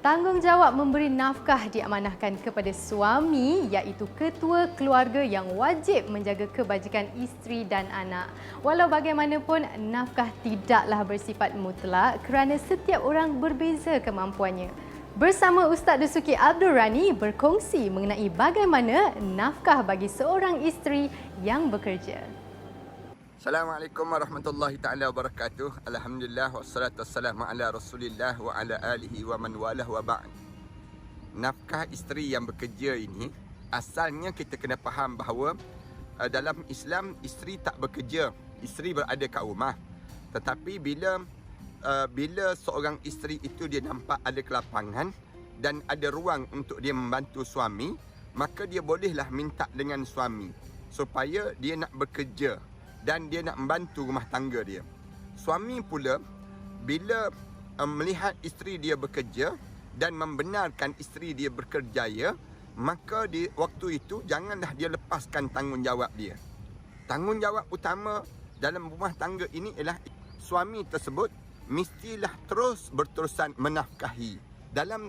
Tanggungjawab memberi nafkah diamanahkan kepada suami iaitu ketua keluarga yang wajib menjaga kebajikan isteri dan anak. Walau bagaimanapun, nafkah tidaklah bersifat mutlak kerana setiap orang berbeza kemampuannya. Bersama Ustaz Dasuki Abdul Rani berkongsi mengenai bagaimana nafkah bagi seorang isteri yang bekerja. Assalamualaikum warahmatullahi taala wabarakatuh. Alhamdulillah wassalatu wassalamu ala Rasulillah wa ala alihi wa man walah wa ba'd. Nafkah isteri yang bekerja ini asalnya kita kena faham bahawa dalam Islam isteri tak bekerja, isteri berada kat rumah. Tetapi bila seorang isteri itu dia nampak ada kelapangan dan ada ruang untuk dia membantu suami, maka dia bolehlah minta dengan suami supaya dia nak bekerja dan dia nak membantu rumah tangga dia. Suami pula bila melihat isteri dia bekerja dan membenarkan isteri dia berkerjaya, maka di waktu itu janganlah dia lepaskan tanggungjawab dia. Tanggungjawab utama dalam rumah tangga ini ialah suami tersebut mestilah terus berterusan menafkahi. Dalam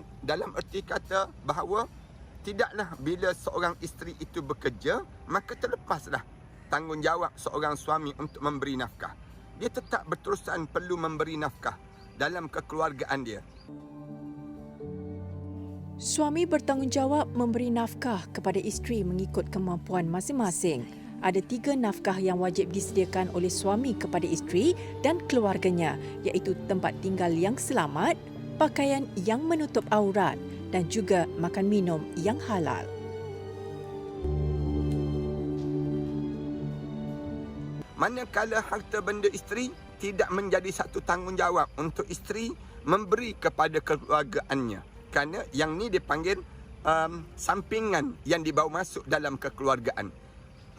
erti kata bahawa tidaklah bila seorang isteri itu bekerja maka terlepaslah tanggungjawab seorang suami untuk memberi nafkah. Dia tetap berterusan perlu memberi nafkah dalam kekeluargaan dia. Suami bertanggungjawab memberi nafkah kepada isteri mengikut kemampuan masing-masing. Ada 3 nafkah yang wajib disediakan oleh suami kepada isteri dan keluarganya, iaitu tempat tinggal yang selamat, pakaian yang menutup aurat dan juga makan minum yang halal. Manakala harta benda isteri tidak menjadi satu tanggungjawab untuk isteri memberi kepada kekeluargaannya. Kerana yang ni dipanggil sampingan yang dibawa masuk dalam kekeluargaan.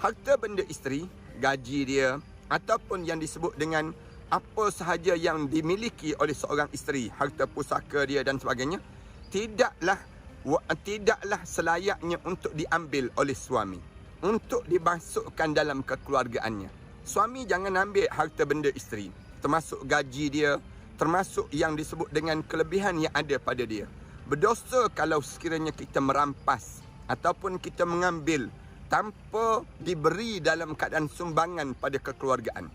Harta benda isteri, gaji dia ataupun yang disebut dengan apa sahaja yang dimiliki oleh seorang isteri, harta pusaka dia dan sebagainya, tidaklah selayaknya untuk diambil oleh suami, untuk dimasukkan dalam kekeluargaannya. Suami jangan ambil harta benda isteri, termasuk gaji dia, termasuk yang disebut dengan kelebihan yang ada pada dia. Berdosa kalau sekiranya kita merampas ataupun kita mengambil tanpa diberi dalam keadaan sumbangan pada kekeluargaan.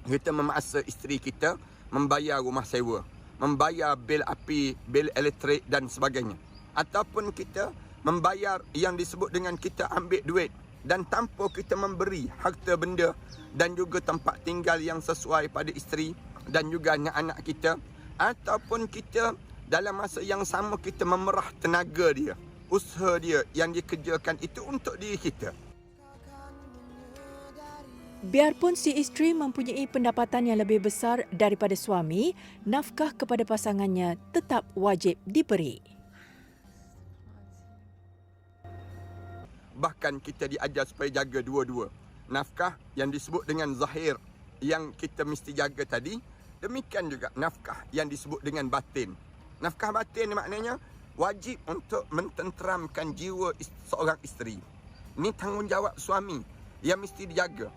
Kita memaksa isteri kita membayar rumah sewa, membayar bil api, bil elektrik dan sebagainya. Ataupun kita membayar yang disebut dengan kita ambil duit dan tanpa kita memberi harta benda dan juga tempat tinggal yang sesuai pada isteri dan juga anak-anak kita, ataupun kita dalam masa yang sama kita memerah tenaga dia, usaha dia yang dikerjakan itu untuk diri kita. Biarpun si isteri mempunyai pendapatan yang lebih besar daripada suami, nafkah kepada pasangannya tetap wajib diberi. Bahkan kita diajar supaya jaga dua-dua. Nafkah yang disebut dengan zahir yang kita mesti jaga tadi, demikian juga nafkah yang disebut dengan batin. Nafkah batin maknanya wajib untuk mententeramkan jiwa seorang isteri. Ini tanggungjawab suami yang mesti dijaga.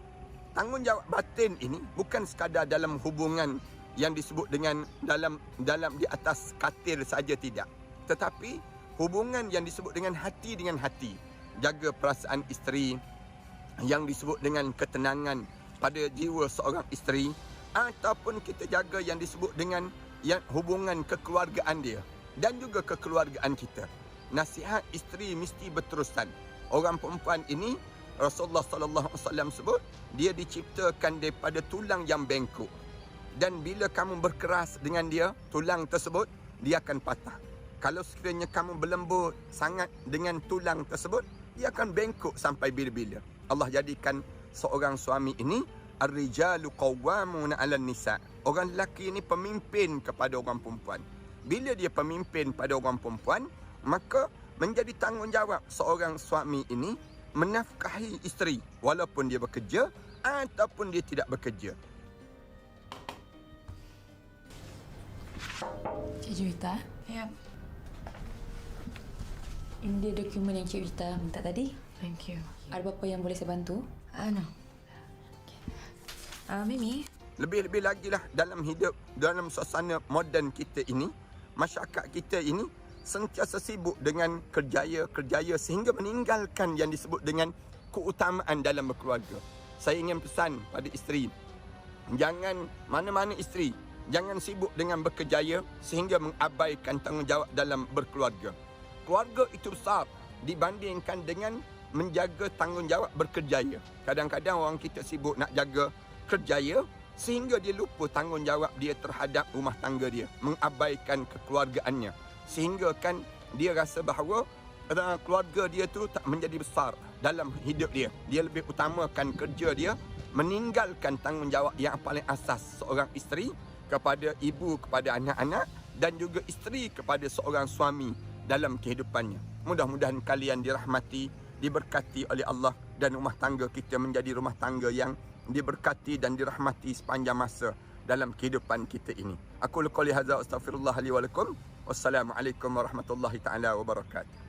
Tanggungjawab batin ini bukan sekadar dalam hubungan yang disebut dengan dalam di atas katil saja, tidak. Tetapi hubungan yang disebut dengan hati dengan hati. Jaga perasaan isteri yang disebut dengan ketenangan pada jiwa seorang isteri, ataupun kita jaga yang disebut dengan hubungan kekeluargaan dia dan juga kekeluargaan kita. Nasihat isteri mesti berterusan. Orang perempuan ini Rasulullah sallallahu alaihi wasallam sebut dia diciptakan daripada tulang yang bengkok, dan bila kamu berkeras dengan dia, tulang tersebut dia akan patah. Kalau sekiranya kamu berlembut sangat dengan tulang tersebut, dia akan bengkok sampai bila-bila. Allah jadikan seorang suami ini ar-rijalu qawwamuna 'alan nisa. Orang lelaki ini pemimpin kepada orang perempuan. Bila dia pemimpin pada orang perempuan, maka menjadi tanggungjawab seorang suami ini menafkahi isteri walaupun dia bekerja ataupun dia tidak bekerja. Cik Juwita? Ya. Ini dia dokumen yang Cik Juwita minta tadi. Thank you. Ada apa-apa yang boleh saya bantu? No. Mimi? Lebih-lebih lagi lah dalam hidup, dalam suasana moden kita ini, masyarakat kita ini sentiasa sibuk dengan kerjaya sehingga meninggalkan yang disebut dengan keutamaan dalam berkeluarga. Saya ingin pesan pada isteri, jangan mana-mana isteri, jangan sibuk dengan berkerjaya sehingga mengabaikan tanggungjawab dalam berkeluarga. Keluarga itu besar dibandingkan dengan menjaga tanggungjawab berkerjaya. Kadang-kadang orang kita sibuk nak jaga kerjaya sehingga dia lupa tanggungjawab dia terhadap rumah tangga dia, mengabaikan kekeluargaannya. Sehingga kan dia rasa bahawa keluarga dia tu tak menjadi besar dalam hidup dia. Dia lebih utamakan kerja dia, meninggalkan tanggungjawab yang paling asas seorang isteri kepada ibu, kepada anak-anak, dan juga isteri kepada seorang suami dalam kehidupannya. Mudah-mudahan kalian dirahmati, diberkati oleh Allah, dan rumah tangga kita menjadi rumah tangga yang diberkati dan dirahmati sepanjang masa dalam kehidupan kita ini. Aku qouli hadza astaghfirullah li wa lakum. Wassalamualaikum warahmatullahi taala wabarakatuh.